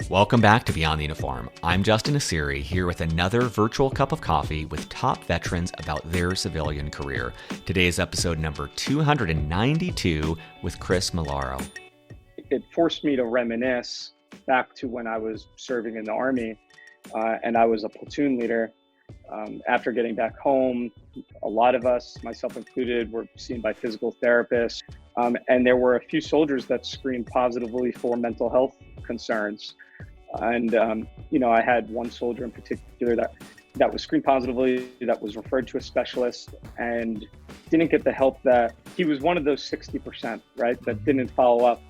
Welcome back to Beyond the Uniform. I'm Justin Asiri, here with another virtual cup of coffee with top veterans about their civilian career. Today's episode number 292 with Chris Molaro. It forced me to reminisce back to when I was serving in the Army, and I was a platoon leader. After getting back home, a lot of us, myself included, were seen by physical therapists, and there were a few soldiers that screened positively for mental health concerns. And, I had one soldier in particular that was screened positively, that was referred to a specialist and didn't get the help. That he was one of those 60%, right, that didn't follow up.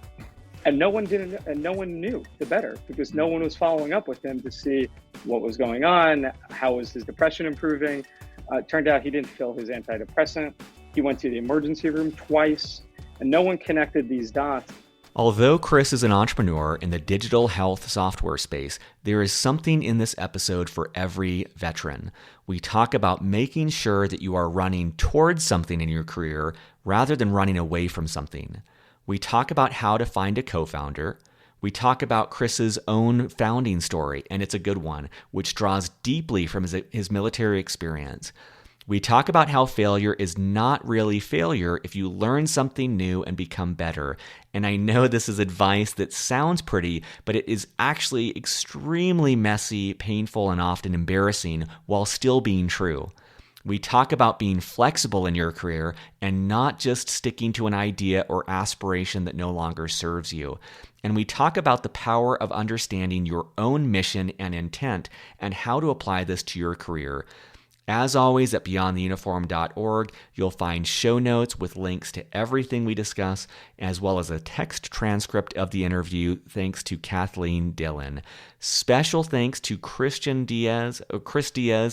And no one knew the better, because no one was following up with him to see what was going on, how was his depression improving. It turned out he didn't fill his antidepressant. He went to the emergency room twice, and no one connected these dots. Although Chris is an entrepreneur in the digital health software space, there is something in this episode for every veteran. We talk about making sure that you are running towards something in your career rather than running away from something. We talk about how to find a co-founder. We talk about Chris's own founding story, and it's a good one, which draws deeply from his military experience. We talk about how failure is not really failure if you learn something new and become better. And I know this is advice that sounds pretty, but it is actually extremely messy, painful, and often embarrassing while still being true. We talk about being flexible in your career and not just sticking to an idea or aspiration that no longer serves you. And we talk about the power of understanding your own mission and intent and how to apply this to your career. As always, at beyondtheuniform.org, you'll find show notes with links to everything we discuss, as well as a text transcript of the interview, thanks to Kathleen Dillon. Special thanks to Chris Diaz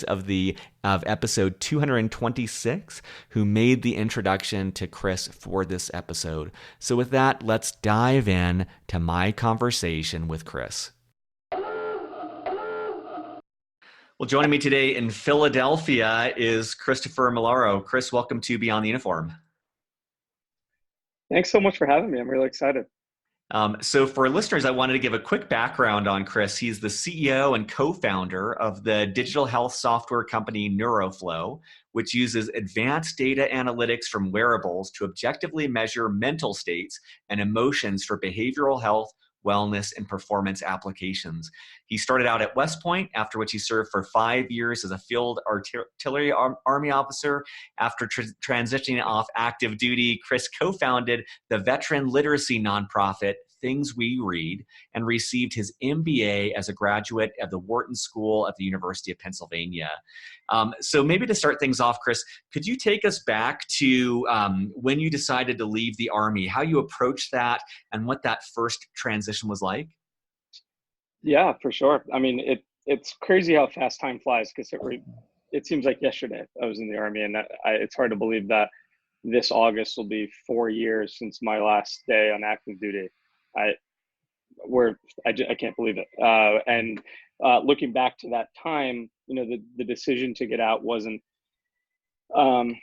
of episode 226, who made the introduction to Chris for this episode. So with that, let's dive in to my conversation with Chris. Well, joining me today in Philadelphia is Christopher Molaro. Chris, welcome to Beyond the Uniform. Thanks so much for having me. I'm really excited. So for listeners, I wanted to give a quick background on Chris. He's the CEO and co-founder of the digital health software company NeuroFlow, which uses advanced data analytics from wearables to objectively measure mental states and emotions for behavioral health, wellness, and performance applications. He started out at West Point, after which he served for 5 years as a field artillery army officer. After transitioning off active duty, Chris co-founded the veteran literacy nonprofit Things We Read and received his MBA as a graduate of the Wharton School at the University of Pennsylvania. So maybe to start things off, Chris, could you take us back to when you decided to leave the Army, how you approached that, and what that first transition was like? Yeah, for sure. I mean, it's crazy how fast time flies, because it seems like yesterday I was in the Army, and it's hard to believe that this August will be 4 years since my last day on active duty. I can't believe it. And looking back to that time, the decision to get out wasn't an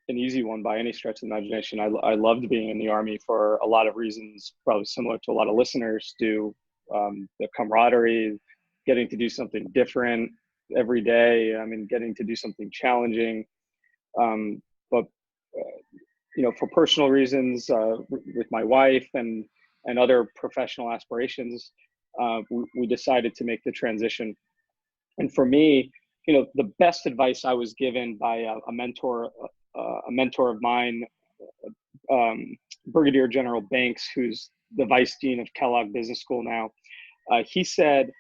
easy one by any stretch of the imagination. I loved being in the Army for a lot of reasons, probably similar to a lot of listeners do. The camaraderie, getting to do something different every day. I mean, getting to do something challenging. But for personal reasons, with my wife and other professional aspirations, we decided to make the transition. And for me, the best advice I was given by a mentor of mine, Brigadier General Banks, who's the Vice Dean of Kellogg Business School now, he said,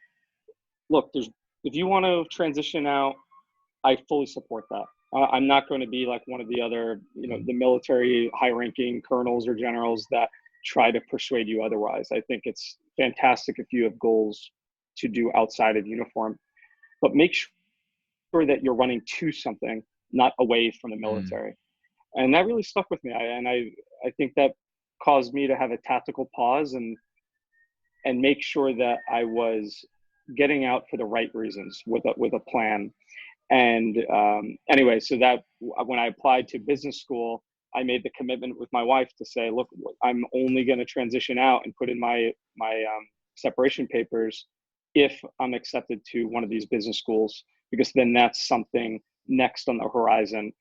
look, if you want to transition out, I fully support that. I'm not going to be like one of the other, the military high-ranking colonels or generals that try to persuade you otherwise. I think it's fantastic if you have goals to do outside of uniform, but make sure that you're running to something, not away from the military. And that really stuck with me. I think that caused me to have a tactical pause and make sure that I was getting out for the right reasons with a plan. And anyway, so that when I applied to business school, I made the commitment with my wife to say, look, I'm only going to transition out and put in my separation papers if I'm accepted to one of these business schools, because then that's something next on the horizon.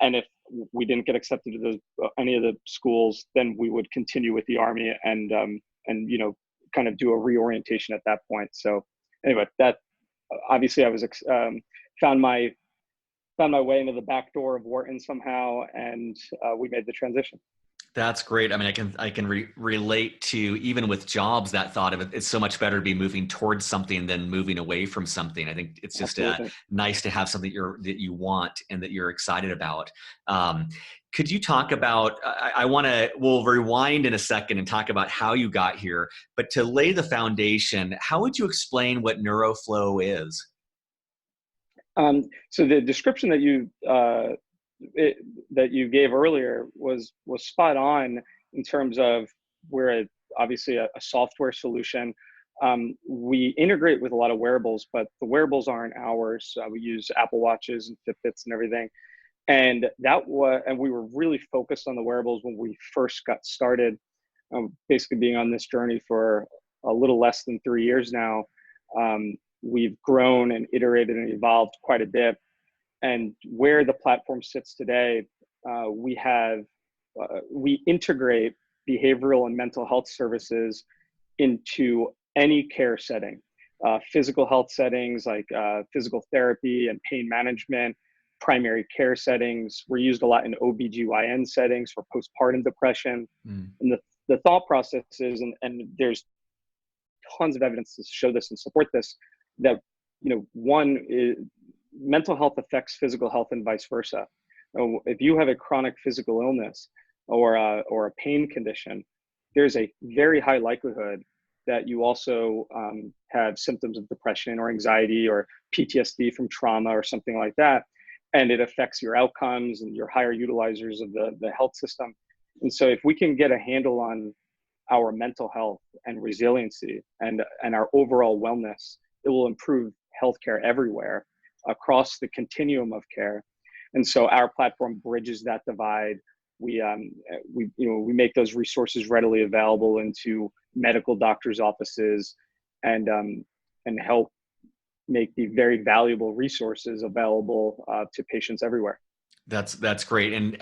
And if we didn't get accepted to any of the schools, then we would continue with the Army and kind of do a reorientation at that point. So anyway, that obviously I was found my way into the back door of Wharton somehow, and we made the transition. That's great. I mean, I can relate to, even with jobs, that thought of it. It's so much better to be moving towards something than moving away from something. I think it's just nice to have something that you want and that you're excited about. Could you talk about? We'll rewind in a second and talk about how you got here. But to lay the foundation, how would you explain what NeuroFlow is? So the description that you gave earlier was spot on in terms of we're obviously a software solution. We integrate with a lot of wearables, but the wearables aren't ours. We use Apple Watches and Fitbits and everything. And we were really focused on the wearables when we first got started, basically being on this journey for a little less than 3 years now. We've grown and iterated and evolved quite a bit. And where the platform sits today, we integrate behavioral and mental health services into any care setting, physical health settings like physical therapy and pain management, primary care settings. We're used a lot in OBGYN settings for postpartum depression. And the thought process is, and there's tons of evidence to show this and support this, that one is mental health affects physical health and vice versa. If you have a chronic physical illness or a pain condition, there's a very high likelihood that you also have symptoms of depression or anxiety or PTSD from trauma or something like that. And it affects your outcomes and your higher utilizers of the health system. And so if we can get a handle on our mental health and resiliency and our overall wellness, it will improve healthcare everywhere across the continuum of care. And so our platform bridges that divide. We make those resources readily available into medical doctors' offices and help make the very valuable resources available to patients everywhere. That's great. And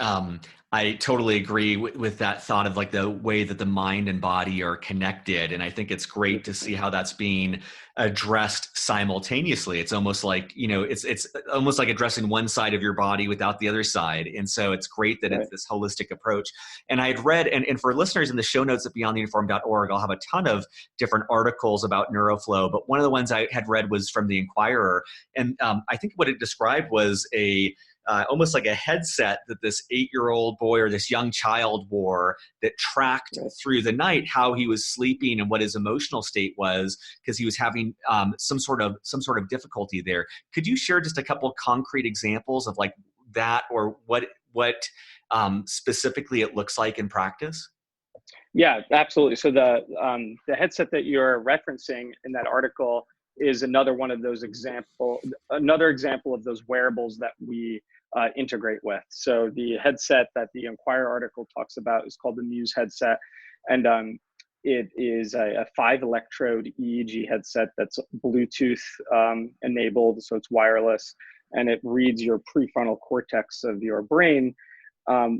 I totally agree with that thought of like the way that the mind and body are connected. And I think it's great to see how that's being addressed simultaneously. It's almost like, it's almost like addressing one side of your body without the other side. And so it's great that it's this holistic approach. And I had read, and for listeners in the show notes at beyondtheinformed.org, I'll have a ton of different articles about NeuroFlow. But one of the ones I had read was from the Inquirer. And I think what it described was almost like a headset that this 8-year-old boy or this young child wore that tracked through the night how he was sleeping and what his emotional state was, because he was having some sort of difficulty there. Could you share just a couple of concrete examples of like that, or what specifically it looks like in practice? Yeah, absolutely. So the headset that you're referencing in that article is another example of those wearables that we integrate with. So the headset that the Inquirer article talks about is called the Muse headset, and it is a 5-electrode EEG headset that's Bluetooth enabled, so it's wireless, and it reads your prefrontal cortex of your brain,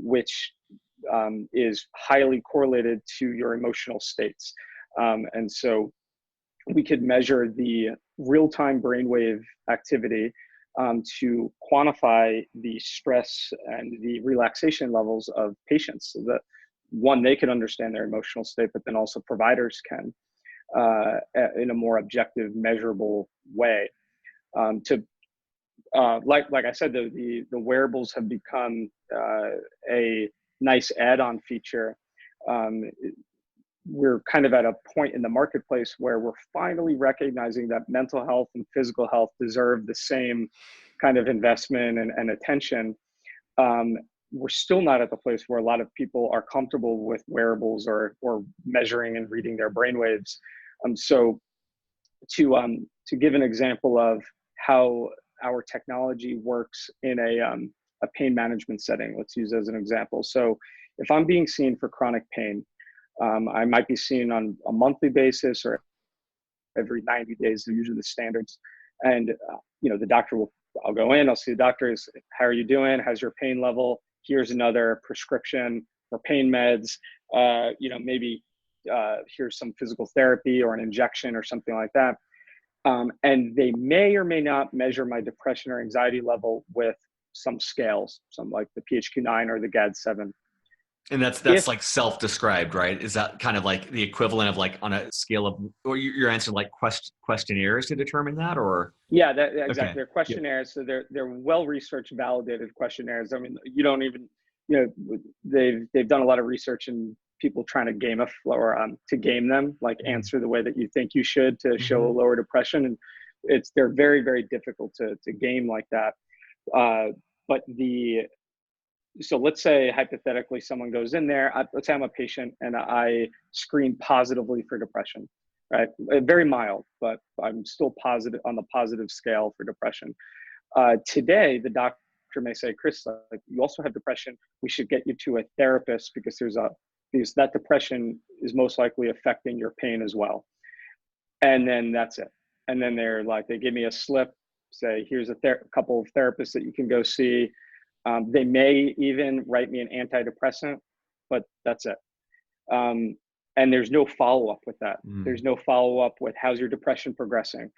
which is highly correlated to your emotional states, and so we could measure the real-time brainwave activity to quantify the stress and the relaxation levels of patients, so that they can understand their emotional state, but then also providers can in a more objective, measurable way. Like I said, the wearables have become a nice add-on feature. We're kind of at a point in the marketplace where we're finally recognizing that mental health and physical health deserve the same kind of investment and attention. We're still not at the place where a lot of people are comfortable with wearables or measuring and reading their brainwaves. So to give an example of how our technology works in a pain management setting, let's use as an example. So if I'm being seen for chronic pain, I might be seen on a monthly basis or every 90 days, are usually the standards. And, the doctor I'll go in, I'll see the doctor, is, how are you doing? How's your pain level? Here's another prescription for pain meds. Maybe here's some physical therapy or an injection or something like that. And they may or may not measure my depression or anxiety level with some scales, some like the PHQ-9 or the GAD-7. And that's like self-described, right? Is that kind of like the equivalent of like on a scale of, or you're answering like questionnaires to determine that, or? Yeah, exactly. Okay. They're questionnaires. Yep. So they're well-researched, validated questionnaires. I mean, you don't even, they've done a lot of research in people trying to gamify or to game them, like answer the way that you think you should to show a lower depression. And they're very, very difficult to game like that. So let's say hypothetically someone goes in there, let's say I'm a patient and I screen positively for depression, right? Very mild, but I'm still positive on the positive scale for depression. Today, the doctor may say, Chris, like, you also have depression. We should get you to a therapist because that depression is most likely affecting your pain as well. And then that's it. And then they give me a slip, say, here's a couple of therapists that you can go see. They may even write me an antidepressant, but that's it. And there's no follow-up with that. There's no follow-up with how's your depression progressing.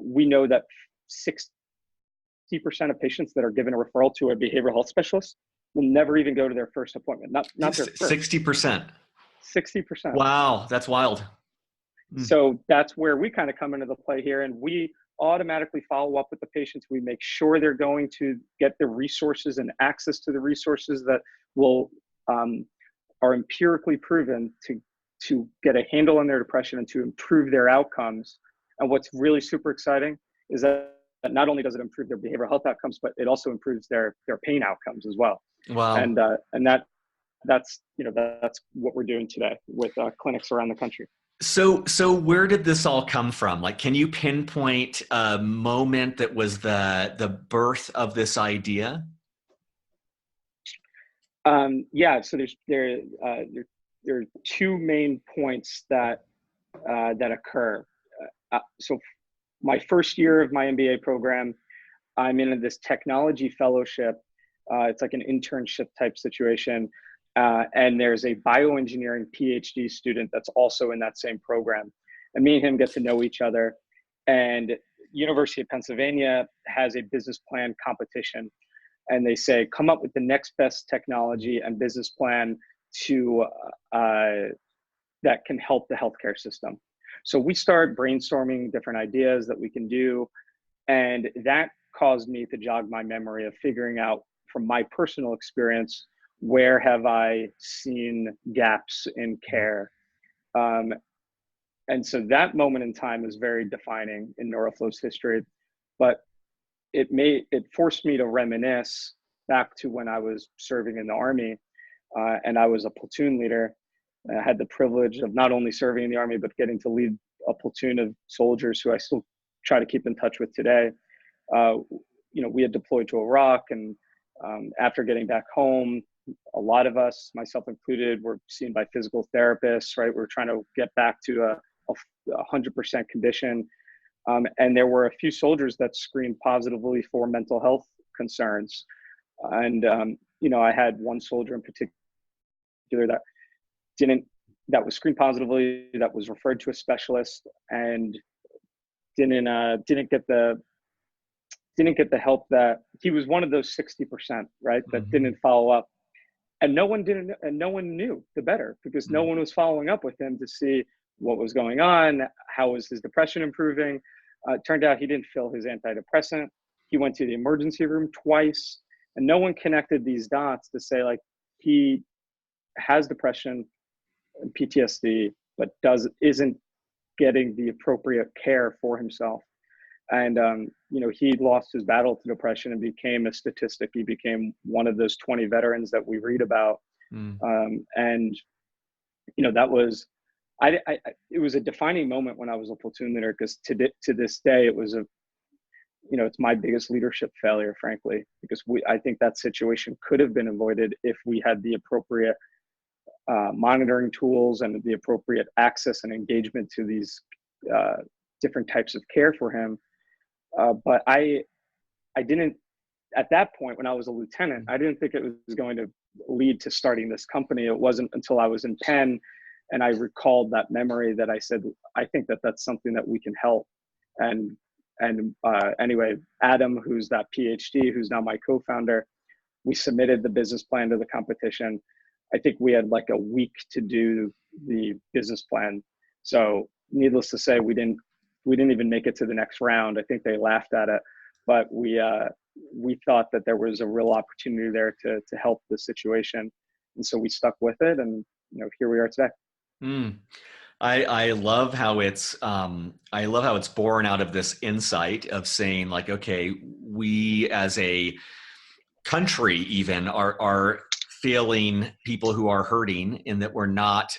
We know that 60% of patients that are given a referral to a behavioral health specialist will never even go to their first appointment. Not their first. 60%. 60%. Wow, that's wild. So that's where we kind of come into the play here, and we automatically follow up with the patients. We make sure they're going to get the resources and access to the resources that are empirically proven to get a handle on their depression and to improve their outcomes. And what's really super exciting is that not only does it improve their behavioral health outcomes, but it also improves their pain outcomes as well. Wow. And that's what we're doing today with clinics around the country. So where did this all come from? Like, can you pinpoint a moment that was the birth of this idea? Yeah. So there are two main points that occur. So my first year of my MBA program, I'm in this technology fellowship. It's like an internship type situation. And there's a bioengineering PhD student that's also in that same program. And me and him get to know each other. And University of Pennsylvania has a business plan competition. And they say, come up with the next best technology and business plan that can help the healthcare system. So we start brainstorming different ideas that we can do. And that caused me to jog my memory of figuring out from my personal experience, where have I seen gaps in care? And so that moment in time is very defining in NeuroFlow's history, but it forced me to reminisce back to when I was serving in the Army, and I was a platoon leader. I had the privilege of not only serving in the Army, but getting to lead a platoon of soldiers who I still try to keep in touch with today. We had deployed to Iraq, and after getting back home, a lot of us, myself included, were seen by physical therapists, right? We're trying to get back to a 100% condition. And there were a few soldiers that screened positively for mental health concerns. And, I had one soldier in particular that was screened positively, that was referred to a specialist, and didn't get the help that he was one of those 60%, right? That didn't follow up. And no one knew the better, because no one was following up with him to see what was going on, how was his depression improving. It turned out he didn't fill his antidepressant. He went to the emergency room twice, and no one connected these dots to say, like, he has depression and PTSD, but isn't getting the appropriate care for himself. And, he lost his battle to depression and became a statistic. He became one of those 20 veterans that we read about. That was, it was a defining moment when I was a platoon leader, because to this day, it was it's my biggest leadership failure, frankly, because I think that situation could have been avoided if we had the appropriate monitoring tools and the appropriate access and engagement to these different types of care for him. But I didn't, at that point when I was a lieutenant, I didn't think it was going to lead to starting this company. It wasn't until I was in Penn and I recalled that memory that I said, I think that that's something that we can help. And anyway, Adam, who's that PhD, who's now my co-founder, we submitted the business plan to the competition. I think we had like a week to do the business plan. So needless to say, we didn't even make it to the next round. I think they laughed at it, but we thought that there was a real opportunity there to help the situation. And so we stuck with it, and here we are today. I love how it's born out of this insight of saying like, okay, we as a country even are failing people who are hurting, in that we're not,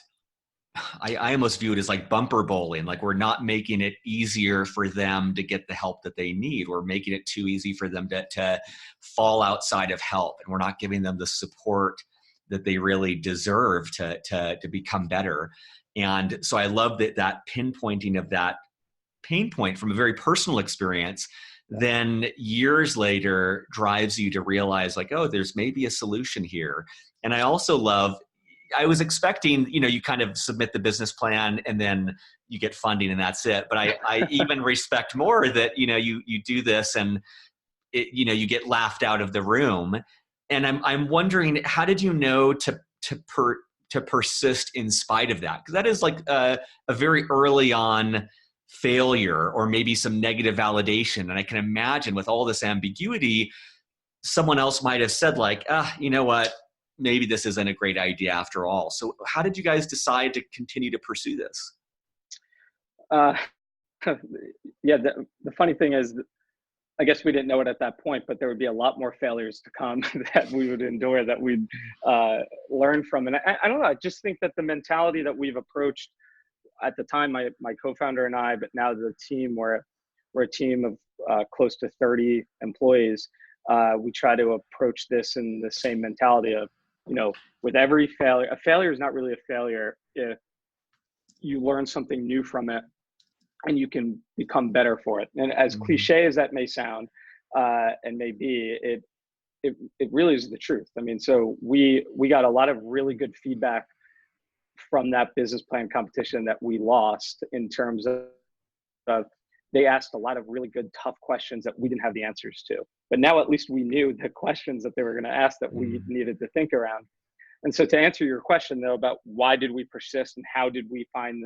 I almost view it as like bumper bowling. Like, we're not making it easier for them to get the help that they need. We're making it too easy for them to fall outside of help, and we're not giving them the support that they really deserve to become better. And so I love that pinpointing of that pain point from a very personal experience, then years later drives you to realize like, oh, there's maybe a solution here. And I also love, I was expecting, you kind of submit the business plan and then you get funding and that's it. But I even respect more that, you do this and you get laughed out of the room. And I'm wondering, how did you know to persist in spite of that? Because that is like a very early on failure, or maybe some negative validation. And I can imagine with all this ambiguity, someone else might have said like, you know what, maybe this isn't a great idea after all. So how did you guys decide to continue to pursue this? Yeah, the funny thing is, I guess we didn't know it at that point, but there would be a lot more failures to come that we would endure, that we'd learn from. And I don't know, I just think that the mentality that we've approached at the time, my co-founder and I, but now the team, we're a team of close to 30 employees. We try to approach this in the same mentality of, with every failure, a failure is not really a failure if you learn something new from it and you can become better for it. And as cliche as that may sound, and may be, it really is the truth. I mean, so we got a lot of really good feedback from that business plan competition that we lost, in terms of they asked a lot of really good, tough questions that we didn't have the answers to. But now at least we knew the questions that they were going to ask that we needed to think around. And so to answer your question though, about why did we persist and how did we find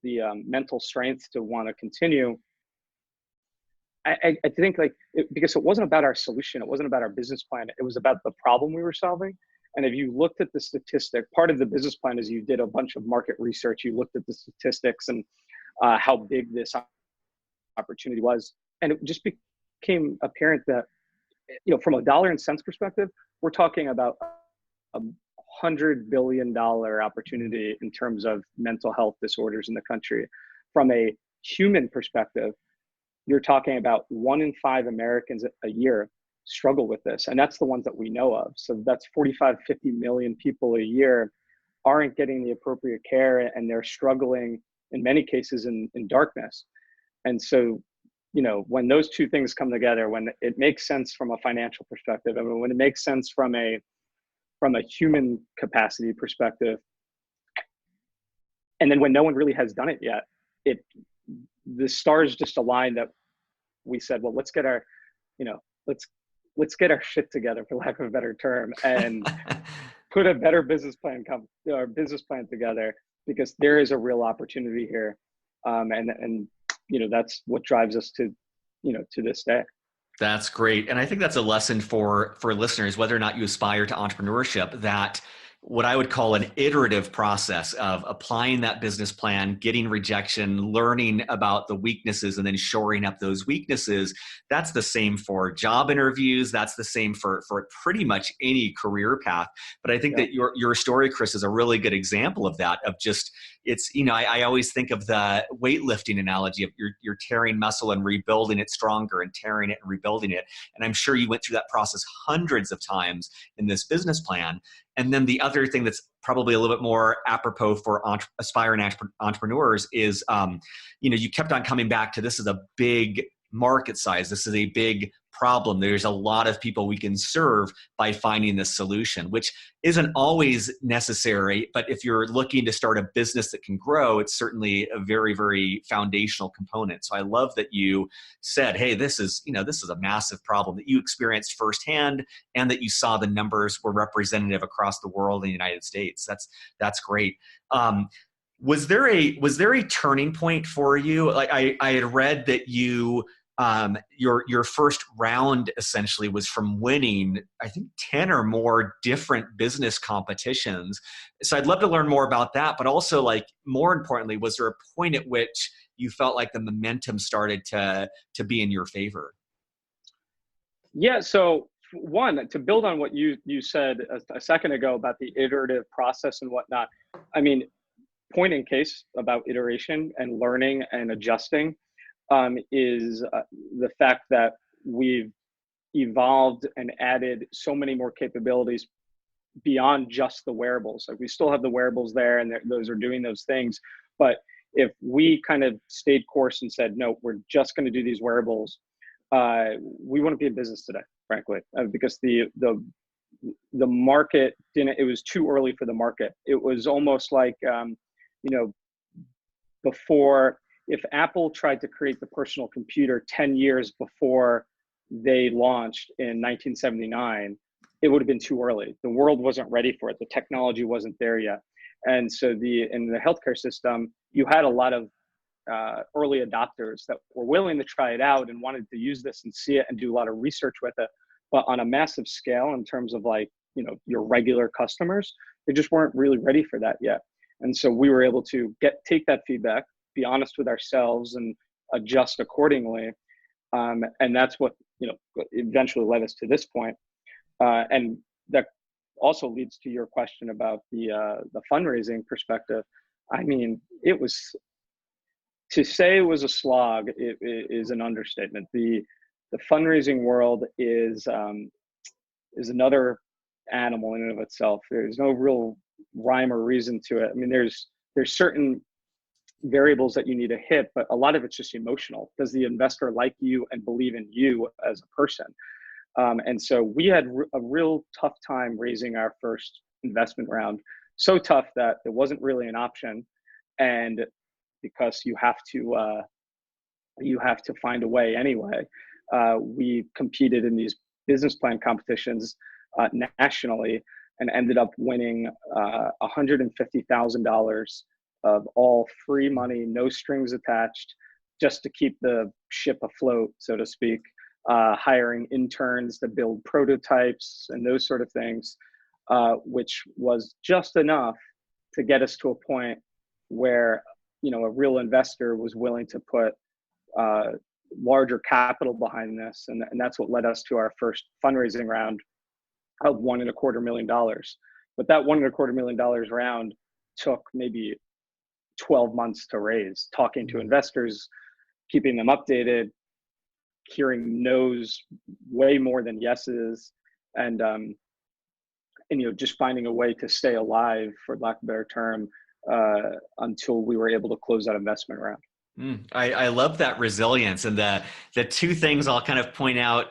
the mental strength to want to continue, I think because it wasn't about our solution, it wasn't about our business plan, it was about the problem we were solving. And if you looked at the statistic, part of the business plan is you did a bunch of market research, you looked at the statistics and how big this opportunity was. And it just became apparent that, from a dollar and cents perspective, we're talking about a $100 billion opportunity in terms of mental health disorders in the country. From a human perspective, you're talking about 1 in 5 Americans a year struggle with this. And that's the ones that we know of. So that's 45, 50 million people a year aren't getting the appropriate care, and they're struggling in many cases in darkness. And so, when those two things come together, when it makes sense from a financial perspective, I mean, when it makes sense from a human capacity perspective, and then when no one really has done it yet, the stars just aligned that we said, well, let's get our, let's get our shit together, for lack of a better term, and put a better business plan together, because there is a real opportunity here. And that's what drives us to this day. That's great. And I think that's a lesson for listeners, whether or not you aspire to entrepreneurship, that what I would call an iterative process of applying that business plan, getting rejection, learning about the weaknesses, and then shoring up those weaknesses. That's the same for job interviews. That's the same for pretty much any career path. But I think that your story, Chris, is a really good example of that, of just it's, you know, I always think of the weightlifting analogy of you're tearing muscle and rebuilding it stronger and tearing it and rebuilding it. And I'm sure you went through that process hundreds of times in this business plan. And then the other thing that's probably a little bit more apropos for aspiring entrepreneurs is, you know, you kept on coming back to, this is a big market size. This is a big problem. There's a lot of people we can serve by finding this solution, which isn't always necessary. But if you're looking to start a business that can grow, it's certainly a very, very foundational component. So I love that you said, hey, this is a massive problem that you experienced firsthand, and that you saw the numbers were representative across the world in the United States. That's great. Was there a turning point for you? Like I had read that you, your first round essentially was from winning, I think, 10 or more different business competitions. So I'd love to learn more about that, but also, like, more importantly, was there a point at which you felt like the momentum started to be in your favor? Yeah. So one, to build on what you said a second ago about the iterative process and whatnot, I mean, point in case about iteration and learning and adjusting is the fact that we've evolved and added so many more capabilities beyond just the wearables. Like, we still have the wearables there, and those are doing those things. But if we kind of stayed course and said, no, we're just going to do these wearables, we wouldn't be in business today, frankly, because the market didn't. It was too early for the market. It was almost like before, if Apple tried to create the personal computer 10 years before they launched in 1979, it would have been too early. The world wasn't ready for it. The technology wasn't there yet. And so in the healthcare system, you had a lot of early adopters that were willing to try it out and wanted to use this and see it and do a lot of research with it. But on a massive scale, in terms of, like, your regular customers, they just weren't really ready for that yet. And so we were able to take that feedback, be honest with ourselves, and adjust accordingly. And that's what, eventually led us to this point. And that also leads to your question about the fundraising perspective. I mean, to say it was a slog, it is an understatement. The fundraising world is another animal in and of itself. There's no real rhyme or reason to it. I mean, there's certain variables that you need to hit, but a lot of it's just emotional. Does the investor like you and believe in you as a person? And so we had a real tough time raising our first investment round. So tough that it wasn't really an option. And because you have to find a way anyway, we competed in these business plan competitions nationally, and ended up winning $150,000 of all free money, no strings attached, just to keep the ship afloat, so to speak, hiring interns to build prototypes and those sort of things, which was just enough to get us to a point where, a real investor was willing to put larger capital behind this. And that's what led us to our first fundraising round of $1.25 million. But that $1.25 million round took maybe 12 months to raise, talking to investors, keeping them updated, hearing no's way more than yeses, and just finding a way to stay alive, for lack of a better term, until we were able to close that investment round. I love that resilience, and the two things I'll kind of point out,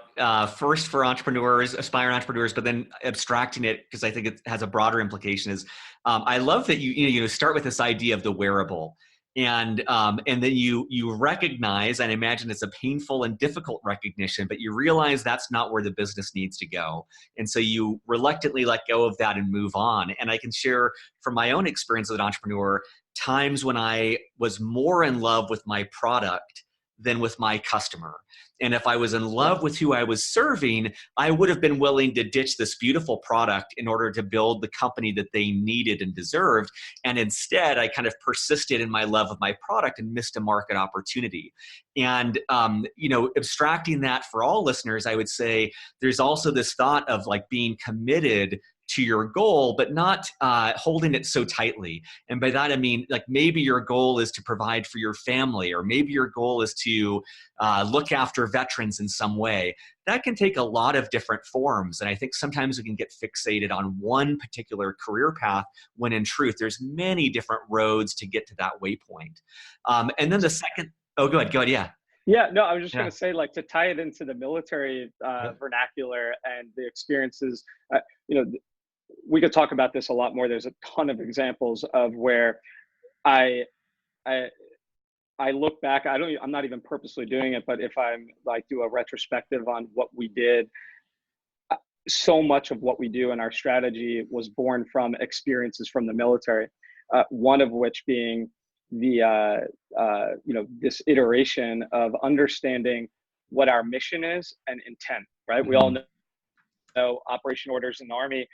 first for entrepreneurs, aspiring entrepreneurs, but then abstracting it, because I think it has a broader implication, is I love that you start with this idea of the wearable, and then you recognize, and I imagine it's a painful and difficult recognition, but you realize that's not where the business needs to go. And so you reluctantly let go of that and move on. And I can share from my own experience as an entrepreneur, times when I was more in love with my product than with my customer. And if I was in love with who I was serving, I would have been willing to ditch this beautiful product in order to build the company that they needed and deserved. And instead, I kind of persisted in my love of my product and missed a market opportunity. And, abstracting that for all listeners, I would say there's also this thought of, like, being committed to your goal, but not holding it so tightly. And by that, I mean, like maybe your goal is to provide for your family, or maybe your goal is to look after veterans in some way. That can take a lot of different forms. And I think sometimes we can get fixated on one particular career path when in truth, there's many different roads to get to that waypoint. And then the second, oh, go ahead. Yeah. Yeah, no, I was just Yeah. going to say, like, to tie it into the military Yep. vernacular and the experiences, you know, we could talk about this a lot more. There's a ton of examples of where I, I, I look back, I'm not even purposely doing it, but if I'm like do a retrospective on what we did, so much of what we do in our strategy was born from experiences from the military. One of which being the this iteration of understanding what our mission is and intent. Right, we all know operation orders in the Army.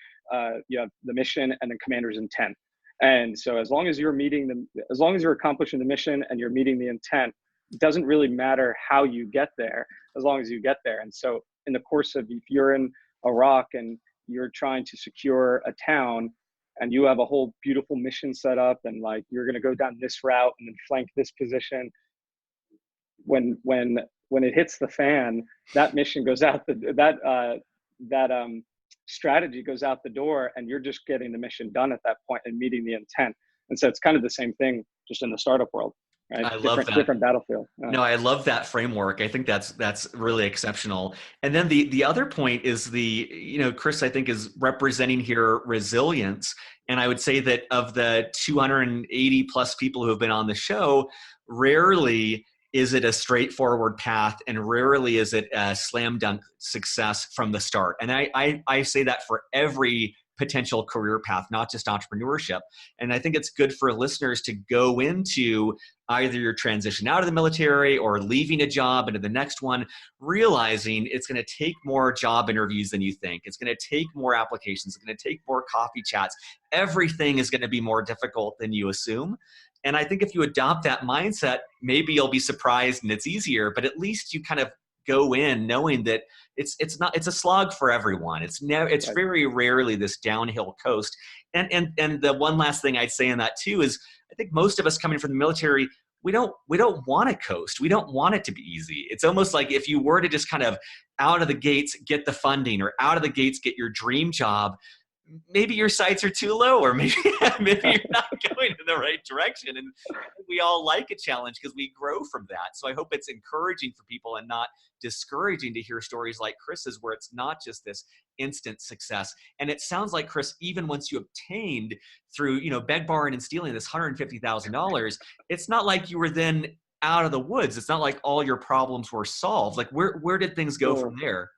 You have the mission and then commander's intent. And so as long as you're meeting them, as long as you're accomplishing the mission and you're meeting the intent, it doesn't really matter how you get there, as long as you get there. And so in the course of, if you're in Iraq and you're trying to secure a town and you have a whole beautiful mission set up and like you're going to go down this route and then flank this position, when it hits the fan, that mission goes out that strategy goes out the door, and you're just getting the mission done at that point and meeting the intent. And so it's kind of the same thing just in the startup world, right? I love that. Different battlefield. No, I love that framework. I think that's really exceptional. And then the other point is Chris, I think, is representing here resilience. And I would say that of the 280 plus people who have been on the show, rarely is it a straightforward path, and rarely is it a slam dunk success from the start. And I say that for every potential career path, not just entrepreneurship. And I think it's good for listeners to go into either your transition out of the military or leaving a job into the next one, realizing it's going to take more job interviews than you think. It's going to take more applications. It's going to take more coffee chats. Everything is going to be more difficult than you assume. And I think if you adopt that mindset, maybe you'll be surprised and it's easier, but at least you kind of go in knowing that it's a slog for everyone. It's very rarely this downhill coast. And the one last thing I'd say on that too is I think most of us coming from the military, we don't want to coast. We don't want it to be easy. It's almost like if you were to just kind of out of the gates get the funding, or out of the gates get your dream job, maybe your sights are too low, or maybe you're not going in the right direction. And we all like a challenge because we grow from that. So I hope it's encouraging for people and not discouraging to hear stories like Chris's, where it's not just this instant success. And it sounds like, Chris, even once you obtained through, beg, borrowing, and stealing this $150,000, it's not like you were then out of the woods. It's not like all your problems were solved. Like where did things go from there?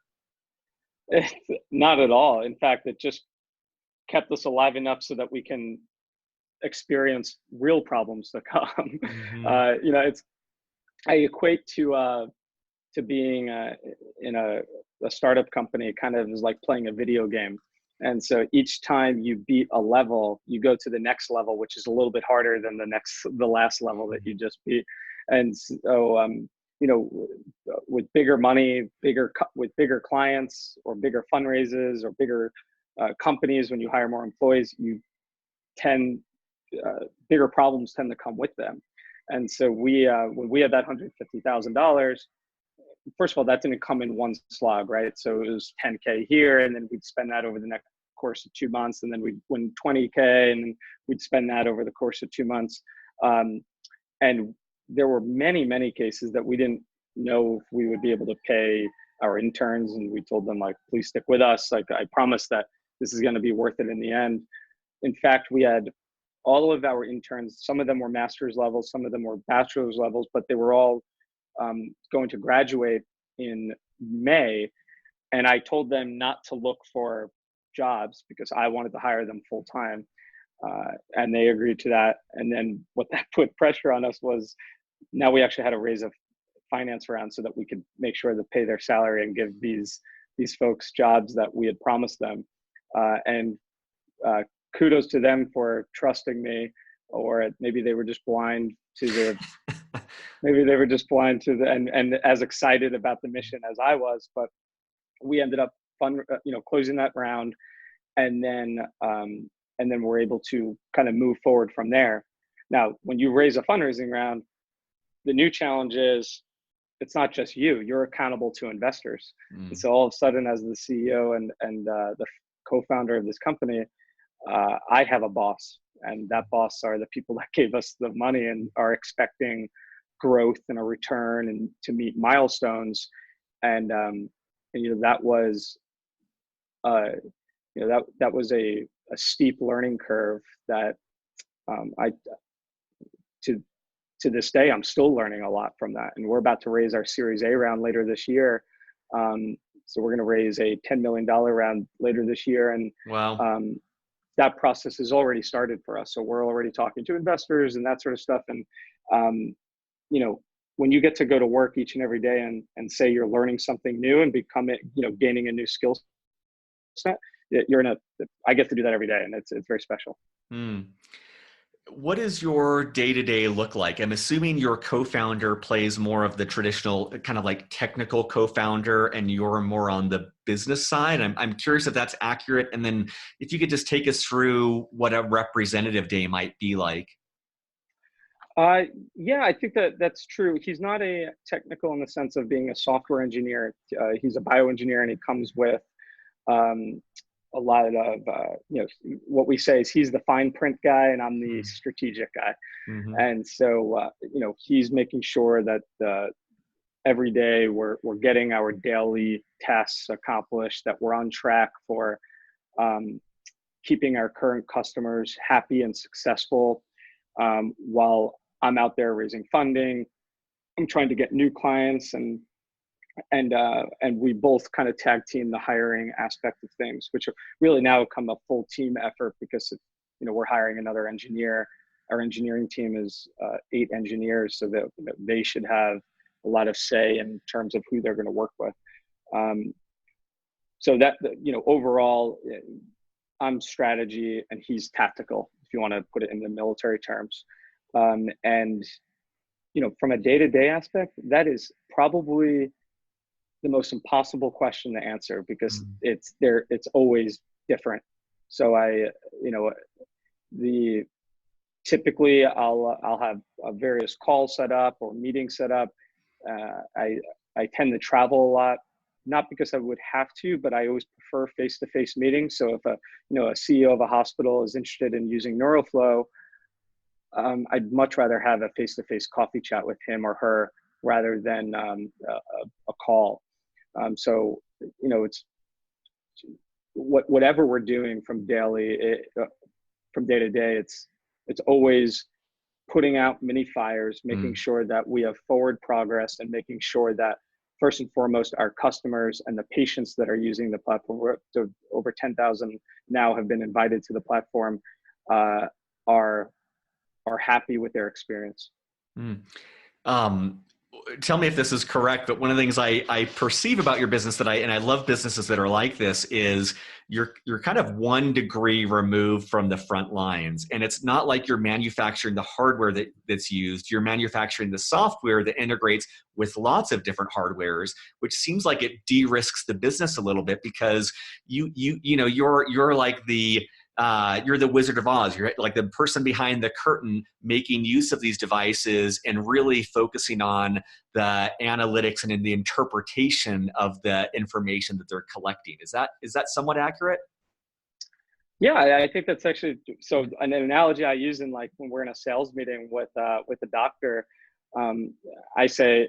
Not at all. In fact, it just kept us alive enough so that we can experience real problems to come. Mm-hmm. I equate to being in a startup company kind of is like playing a video game. And so each time you beat a level, you go to the next level, which is a little bit harder than the last level that you just beat. And so, with bigger money, with bigger clients, or bigger fundraisers, or bigger companies, when you hire more employees, bigger problems tend to come with them. And so when we had that $150,000, first of all, that didn't come in one slog, right? So it was $10K here, and then we'd spend that over the next course of 2 months, and then we'd win $20K, and then we'd spend that over the course of 2 months. And there were many, many cases that we didn't know if we would be able to pay our interns, and we told them, like, please stick with us. Like, I promise that this is going to be worth it in the end. In fact, we had all of our interns, some of them were master's levels, some of them were bachelor's levels, but they were all going to graduate in May. And I told them not to look for jobs because I wanted to hire them full time. And they agreed to that. And then what that put pressure on us was, now we actually had to raise a finance round so that we could make sure to pay their salary and give these folks jobs that we had promised them. And kudos to them for trusting me, or maybe they were just blind to the, and as excited about the mission as I was. But we ended up closing that round. and then we're able to kind of move forward from there. Now, when you raise a fundraising round, the new challenge is it's not just you; you're accountable to investors. And so all of a sudden, as the CEO and the co-founder of this company, I have a boss, and that boss are the people that gave us the money and are expecting growth and a return and to meet milestones. And that was that was a steep learning curve that I to this day I'm still learning a lot from that. And we're about to raise our Series A round later this year. So we're going to raise a $10 million round later this year, and wow. That process has already started for us. So we're already talking to investors and that sort of stuff. And when you get to go to work each and every day and say you're learning something new and gaining a new skill set, I get to do that every day, and it's very special. What does your day-to-day look like? I'm assuming your co-founder plays more of the traditional kind of like technical co-founder and you're more on the business side. I'm curious if that's accurate. And then if you could just take us through what a representative day might be like. Yeah, I think that's true. He's not a technical in the sense of being a software engineer. He's a bioengineer, and he comes with a lot of what we say is he's the fine print guy and I'm the strategic guy. And so he's making sure that every day we're getting our daily tasks accomplished, that we're on track for keeping our current customers happy and successful, while I'm out there raising funding. I'm trying to get new clients, and we both kind of tag team the hiring aspect of things, which really now become a full team effort because we're hiring another engineer. Our engineering team is 8 engineers, so that they should have a lot of say in terms of who they're going to work with. So that overall, I'm strategy and he's tactical, if you want to put it in the military terms. And from a day-to-day aspect, that is probably the most impossible question to answer because it's always different. So typically I'll have various calls set up or meetings set up. I tend to travel a lot, not because I would have to, but I always prefer face-to-face meetings. So if a CEO of a hospital is interested in using NeuroFlow, I'd much rather have a face-to-face coffee chat with him or her rather than a call. So it's whatever we're doing from day to day. It's always putting out many fires, making sure that we have forward progress, and making sure that first and foremost our customers and the patients that are using the platform, we're up to over 10,000 now have been invited to the platform, are happy with their experience. Tell me if this is correct, but one of the things I perceive about your business and I love businesses that are like this is you're kind of 1 degree removed from the front lines. And it's not like you're manufacturing the hardware that's used. You're manufacturing the software that integrates with lots of different hardwares, which seems like it de-risks the business a little bit because you're like you're the Wizard of Oz. You're like the person behind the curtain making use of these devices and really focusing on the analytics and in the interpretation of the information that they're collecting. Is that somewhat accurate? Yeah, I think that's actually, so an analogy I use in like when we're in a sales meeting with a doctor, I say,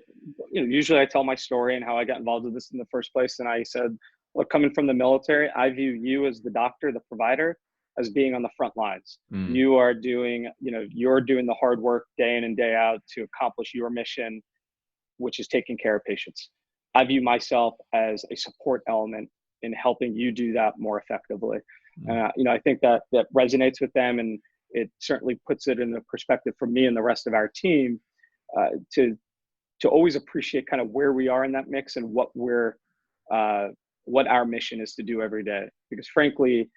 usually I tell my story and how I got involved with this in the first place. And I said, look, coming from the military, I view you as the doctor, the provider, as being on the front lines. You are doing, you're doing the hard work day in and day out to accomplish your mission, which is taking care of patients. I view myself as a support element in helping you do that more effectively. I think that resonates with them, and it certainly puts it in the perspective for me and the rest of our team to always appreciate kind of where we are in that mix and what our mission is to do every day. Because frankly,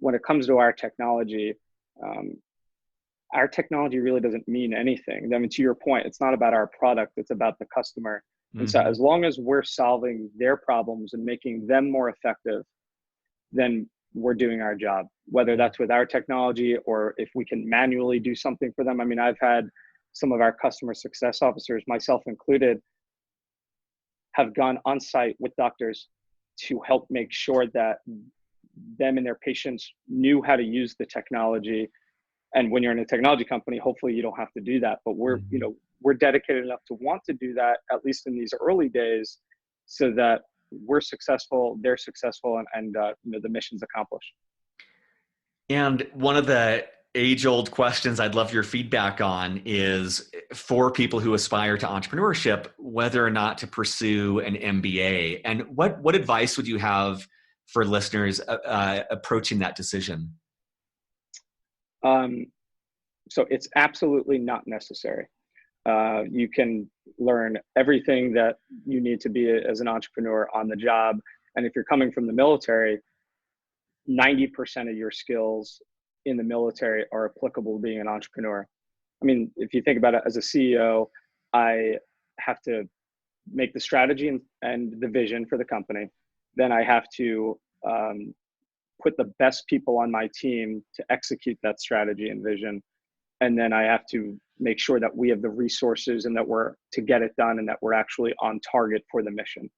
when it comes to our technology really doesn't mean anything. I mean, to your point, it's not about our product, it's about the customer. And so as long as we're solving their problems and making them more effective, then we're doing our job, whether that's with our technology or if we can manually do something for them. I mean, I've had some of our customer success officers, myself included, have gone on site with doctors to help make sure that them and their patients knew how to use the technology. And when you're in a technology company, hopefully you don't have to do that. But we're dedicated enough to want to do that, at least in these early days, so that we're successful, they're successful, and the mission's accomplished. And one of the age-old questions I'd love your feedback on is, for people who aspire to entrepreneurship, whether or not to pursue an MBA. And what advice would you have for listeners approaching that decision? So it's absolutely not necessary. You can learn everything that you need to be as an entrepreneur on the job. And if you're coming from the military, 90% of your skills in the military are applicable to being an entrepreneur. I mean, if you think about it, as a CEO, I have to make the strategy and the vision for the company. Then I have to put the best people on my team to execute that strategy and vision. And then I have to make sure that we have the resources and that we're to get it done and that we're actually on target for the mission.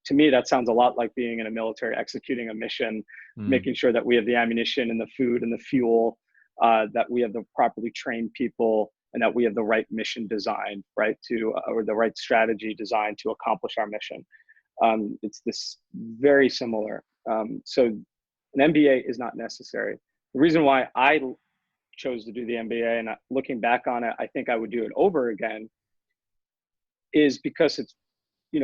To me, that sounds a lot like being in a military, executing a mission, making sure that we have the ammunition and the food and the fuel, that we have the properly trained people, and that we have the right mission designed, right, or the right strategy designed to accomplish our mission. It's this very similar. So an MBA is not necessary. The reason why I chose to do the MBA, and looking back on it, I think I would do it over again, is because it's,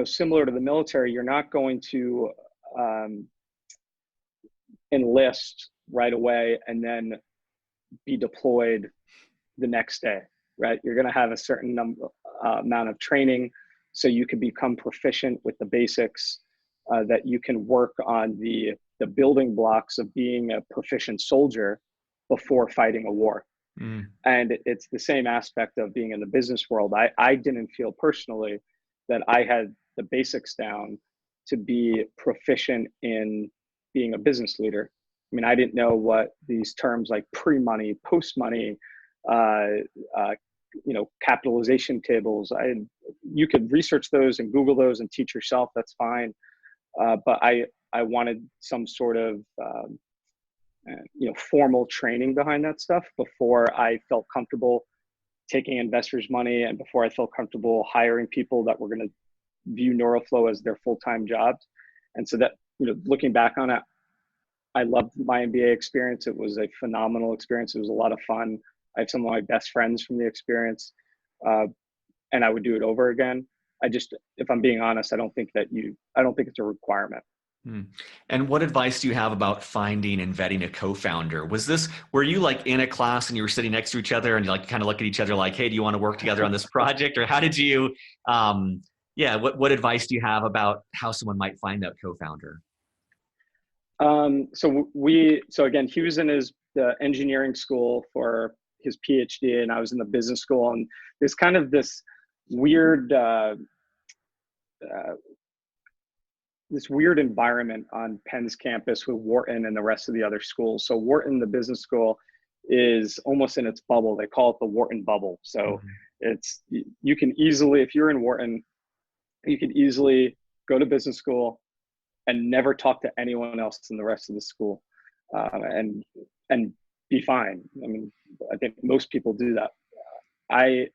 similar to the military. You're not going to enlist right away and then be deployed the next day, right? You're going to have a certain amount of training so you can become proficient with the basics, that you can work on the building blocks of being a proficient soldier before fighting a war. And it's the same aspect of being in the business world. I didn't feel personally that I had the basics down to be proficient in being a business leader. I mean, I didn't know what these terms like pre-money, post-money, capitalization tables. You could research those and Google those and teach yourself. That's fine. But I wanted some sort of formal training behind that stuff before I felt comfortable taking investors' money and before I felt comfortable hiring people that were going to view NeuroFlow as their full-time jobs. And so that, looking back on it, I loved my MBA experience. It was a phenomenal experience. It was a lot of fun. I have some of my best friends from the experience, and I would do it over again. If I'm being honest, I don't think it's a requirement. And what advice do you have about finding and vetting a co-founder? Were you like in a class and you were sitting next to each other and you like kind of look at each other like, hey, do you want to work together on this project? Or how did you, what advice do you have about how someone might find that co-founder? So again, he was in the engineering school for his PhD and I was in the business school, and there's kind of this weird, environment on Penn's campus with Wharton and the rest of the other schools. So Wharton, the business school, is almost in its bubble. They call it the Wharton bubble. So you can easily, if you're in Wharton, you can easily go to business school and never talk to anyone else in the rest of the school, and be fine. I mean, I think most people do that. I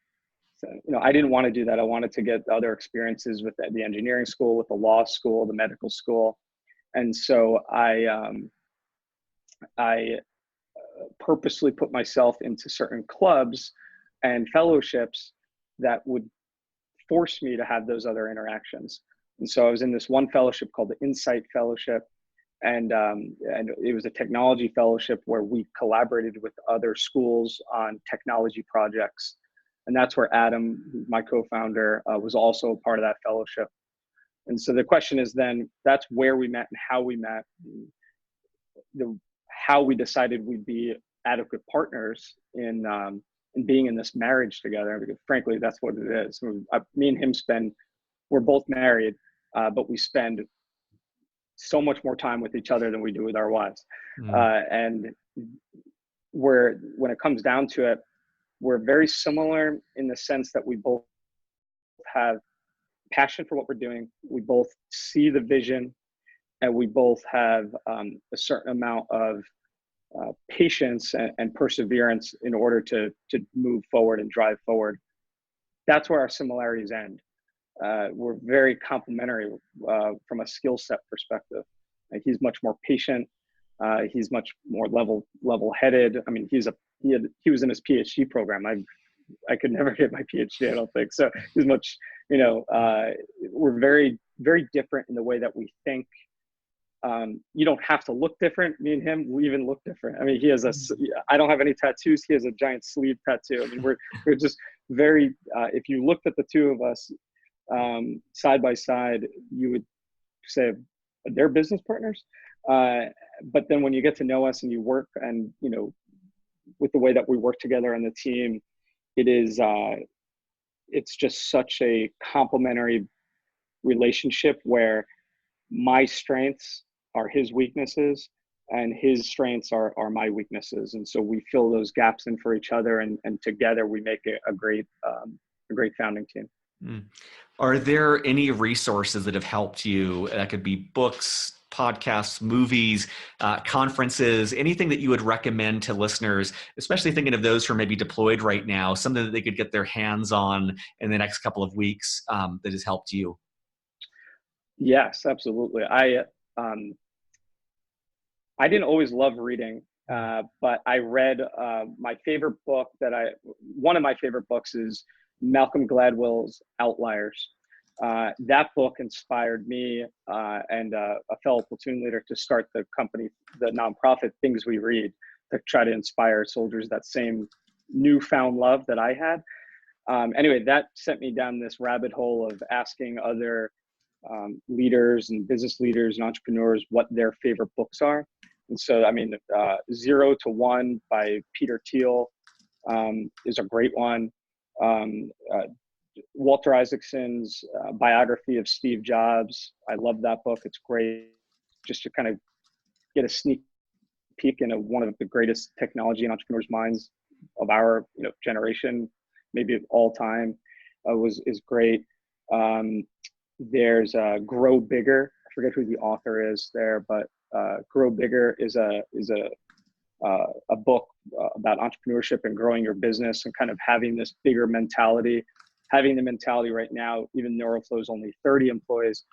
didn't want to do that. I wanted to get other experiences with the engineering school, with the law school, the medical school. And so I purposely put myself into certain clubs and fellowships that would force me to have those other interactions. And so I was in this one fellowship called the Insight Fellowship. And it was a technology fellowship where we collaborated with other schools on technology projects. And that's where Adam, my co-founder, was also a part of that fellowship. And so the question is then, that's where we met and how we met, how we decided we'd be adequate partners in being in this marriage together. Because frankly, that's what it is. Me and him we're both married, but we spend so much more time with each other than we do with our wives. Mm. And when it comes down to it, we're very similar in the sense that we both have passion for what we're doing. We both see the vision, and we both have a certain amount of patience and perseverance in order to move forward and drive forward. That's where our similarities end. We're very complementary from a skill set perspective. Like, he's much more patient. He's much more level-headed. I mean, he was in his PhD program. I could never get my PhD, I don't think. So he's much, we're very, very different in the way that we think. You don't have to look different. Me and him, we even look different. I mean, I don't have any tattoos. He has a giant sleeve tattoo. I mean, we're just very, if you looked at the two of us side by side, you would say they're business partners. But then when you get to know us and you work, and, with the way that we work together on the team, it's just such a complementary relationship where my strengths are his weaknesses and his strengths are my weaknesses. And so we fill those gaps in for each other, and together we make a great founding team. Mm. Are there any resources that have helped you? That could be books, podcasts, movies, conferences, anything that you would recommend to listeners, especially thinking of those who are maybe deployed right now, something that they could get their hands on in the next couple of weeks that has helped you? Yes, absolutely. I didn't always love reading, but I read one of my favorite books is Malcolm Gladwell's Outliers. That book inspired me and a fellow platoon leader to start the company, the nonprofit Things We Read, to try to inspire soldiers that same newfound love that I had. Anyway, that sent me down this rabbit hole of asking other leaders and business leaders and entrepreneurs what their favorite books are. And so, I mean, 0 to 1 by Peter Thiel is a great one. Walter Isaacson's biography of Steve Jobs. I love that book. It's great just to kind of get a sneak peek into one of the greatest technology and entrepreneurs' minds of our generation, maybe of all time, is great. There's Grow Bigger. I forget who the author is there, but Grow Bigger is a book about entrepreneurship and growing your business and kind of having this bigger mentality. Having the mentality right now, even NeuroFlow is only 30 employees,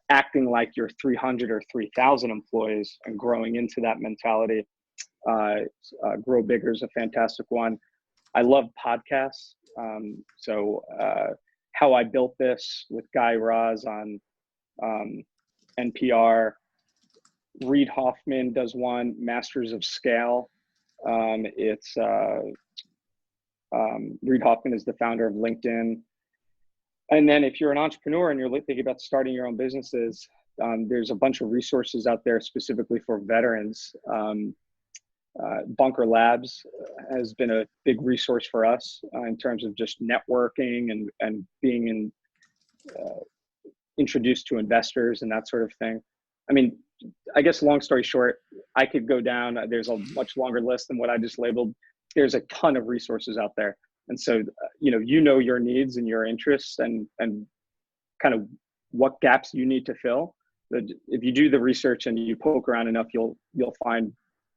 acting like you're 300 or 3,000 employees and growing into that mentality. Grow Bigger is a fantastic one. I love podcasts. So How I Built This with Guy Raz on NPR. Reid Hoffman does one, Masters of Scale. Reid Hoffman is the founder of LinkedIn. And then if you're an entrepreneur and you're thinking about starting your own businesses, there's a bunch of resources out there specifically for veterans. Bunker Labs has been a big resource for us in terms of just networking and being introduced to investors and that sort of thing. I mean, I guess long story short, I could go down. There's a much longer list than what I just labeled. There's a ton of resources out there. And so, you know your needs and your interests and kind of what gaps you need to fill. If you do the research and you poke around enough, you'll find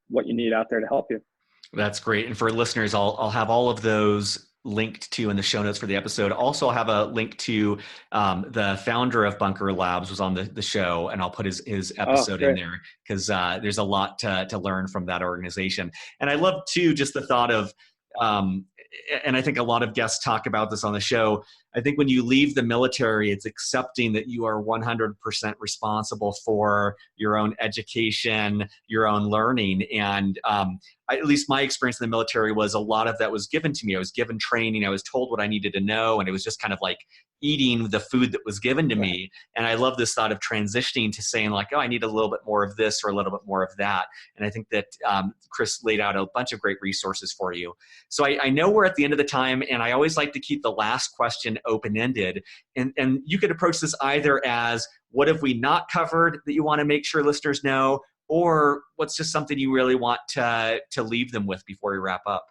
what you need out there to help you. That's great. And for listeners, I'll have all of those linked to in the show notes for the episode. Also, I'll have a link to the founder of Bunker Labs was on the show, and I'll put his episode in there because there's a lot to learn from that organization. And I love too just the thought of, and I think a lot of guests talk about this on the show. I think when you leave the military, it's accepting that you are 100% responsible for your own education, your own learning. And at least my experience in the military was a lot of that was given to me. I was given training. I was told what I needed to know. And it was just kind of like eating the food that was given to me. And I love this thought of transitioning to saying like, oh, I need a little bit more of this or a little bit more of that. And I think that Chris laid out a bunch of great resources for you. So I know we're at the end of the time, and I always like to keep the last question open-ended. And you could approach this either as, what have we not covered that you want to make sure listeners know, or what's just something you really want to leave them with before we wrap up?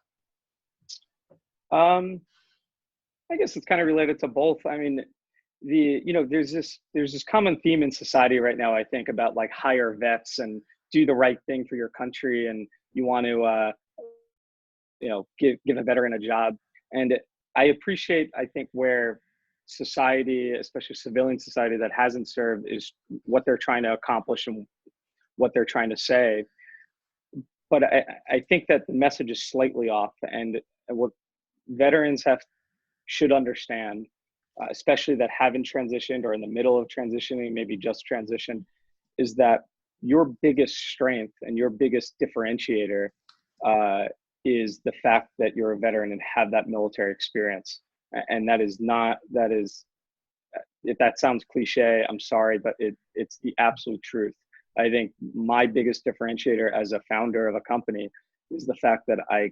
I guess it's kind of related to both. I mean, there's this common theme in society right now, I think, about like hire vets and do the right thing for your country, and you want to give a veteran a job. And I appreciate, I think, where society, especially civilian society that hasn't served, is what they're trying to accomplish and what they're trying to say. But I think that the message is slightly off, and what veterans should understand, especially that haven't transitioned or in the middle of transitioning, maybe just transitioned, is that your biggest strength and your biggest differentiator is the fact that you're a veteran and have that military experience. And if that sounds cliche, I'm sorry, but it's the absolute truth. I think my biggest differentiator as a founder of a company is the fact that I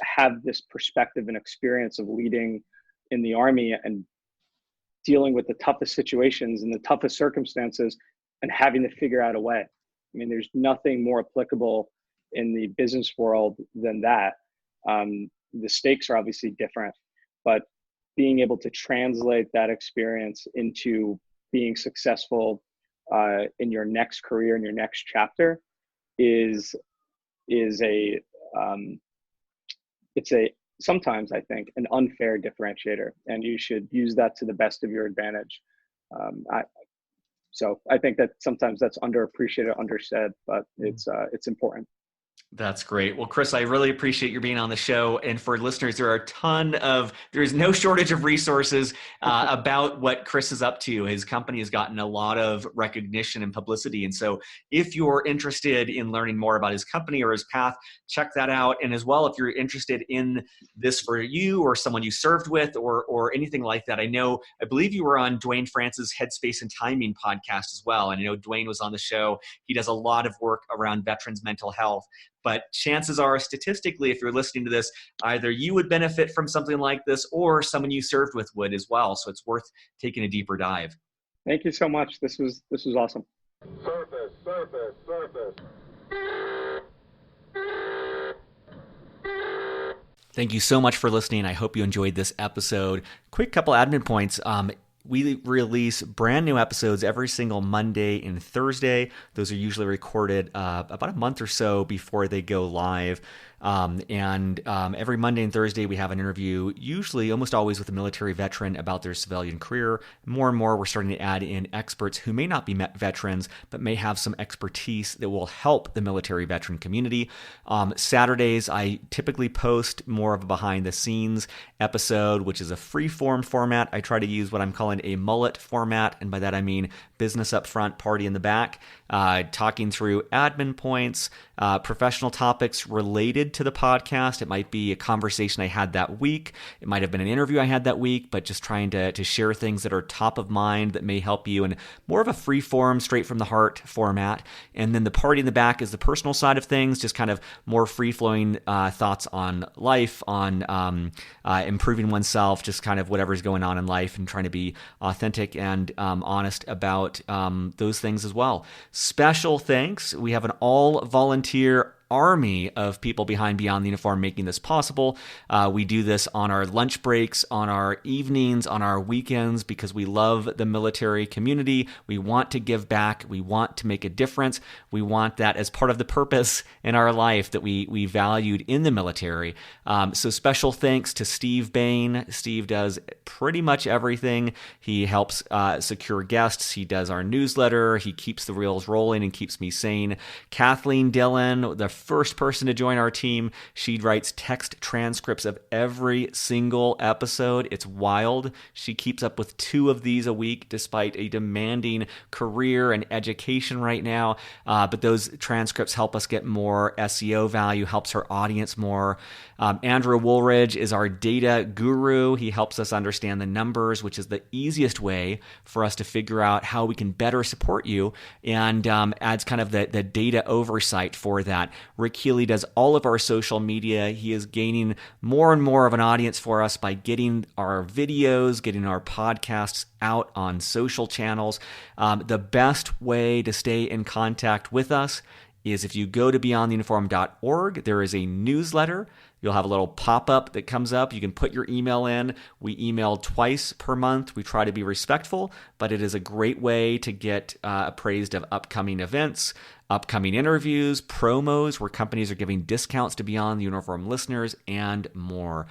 have this perspective and experience of leading in the Army and dealing with the toughest situations and the toughest circumstances and having to figure out a way. I mean, there's nothing more applicable in the business world than that. The stakes are obviously different, but being able to translate that experience into being successful in your next career, in your next chapter, is sometimes, I think, an unfair differentiator, and you should use that to the best of your advantage. So I think that sometimes that's underappreciated, undersaid, but it's important. That's great. Well, Chris, I really appreciate you being on the show. And for listeners, there's no shortage of resources about what Chris is up to. His company has gotten a lot of recognition and publicity. And so if you're interested in learning more about his company or his path, check that out. And as well, if you're interested in this for you or someone you served with or anything like that, I believe you were on Dwayne France's Headspace and Timing podcast as well. And I know Dwayne was on the show. He does a lot of work around veterans' mental health. But chances are, statistically, if you're listening to this, either you would benefit from something like this or someone you served with would as well. So it's worth taking a deeper dive. Thank you so much. This was awesome. Surface. Thank you so much for listening. I hope you enjoyed this episode. Quick couple admin points. We release brand new episodes every single Monday and Thursday. Those are usually recorded about a month or so before they go live. Every Monday and Thursday, we have an interview, usually almost always with a military veteran about their civilian career. More and more, we're starting to add in experts who may not be veterans, but may have some expertise that will help the military veteran community. Saturdays, I typically post more of a behind the scenes episode, which is a free form format. I try to use what I'm calling a mullet format. And by that, I mean business up front, party in the back, talking through admin points, professional topics related to the podcast. It might be a conversation I had that week. It might have been an interview I had that week, but just trying to share things that are top of mind that may help you in more of a free form, straight from the heart format. And then the party in the back is the personal side of things, just kind of more free flowing thoughts on life, on improving oneself, just kind of whatever's going on in life and trying to be authentic and honest about those things as well. Special thanks. We have an all volunteer army of people behind Beyond the Uniform making this possible. We do this on our lunch breaks, on our evenings, on our weekends, because we love the military community. We want to give back. We want to make a difference. We want that as part of the purpose in our life that we valued in the military. So special thanks to Steve Bain. Steve does pretty much everything. He helps secure guests. He does our newsletter. He keeps the reels rolling and keeps me sane. Kathleen Dillon, the first person to join our team. She writes text transcripts of every single episode. It's wild. She keeps up with 2 of these a week despite a demanding career and education right now. But those transcripts help us get more SEO value, helps her audience more. Andrew Woolridge is our data guru. He helps us understand the numbers, which is the easiest way for us to figure out how we can better support you, and adds kind of the data oversight for that. Rick Healy does all of our social media. He is gaining more and more of an audience for us by getting our videos, getting our podcasts out on social channels. The best way to stay in contact with us is if you go to beyondtheuniform.org, there is a newsletter. You'll have a little pop-up that comes up. You can put your email in. We email twice per month. We try to be respectful, but it is a great way to get appraised of upcoming events, upcoming interviews, promos where companies are giving discounts to Beyond the Uniform listeners, and more.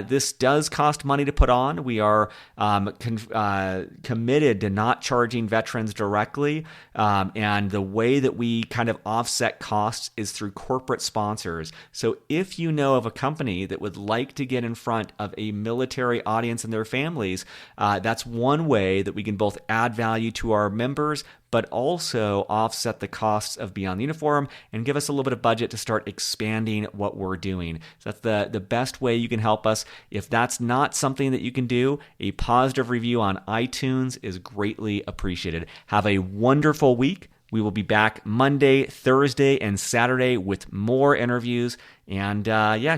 This does cost money to put on. We are committed to not charging veterans directly, and the way that we kind of offset costs is through corporate sponsors. So if you know of a company that would like to get in front of a military audience and their families, that's one way that we can both add value to our members, but also offset the costs of Beyond the Uniform and give us a little bit of budget to start expanding what we're doing. So that's the best way you can help us. If that's not something that you can do, a positive review on iTunes is greatly appreciated. Have a wonderful week. We will be back Monday, Thursday, and Saturday with more interviews. And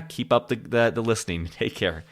keep up the listening. Take care.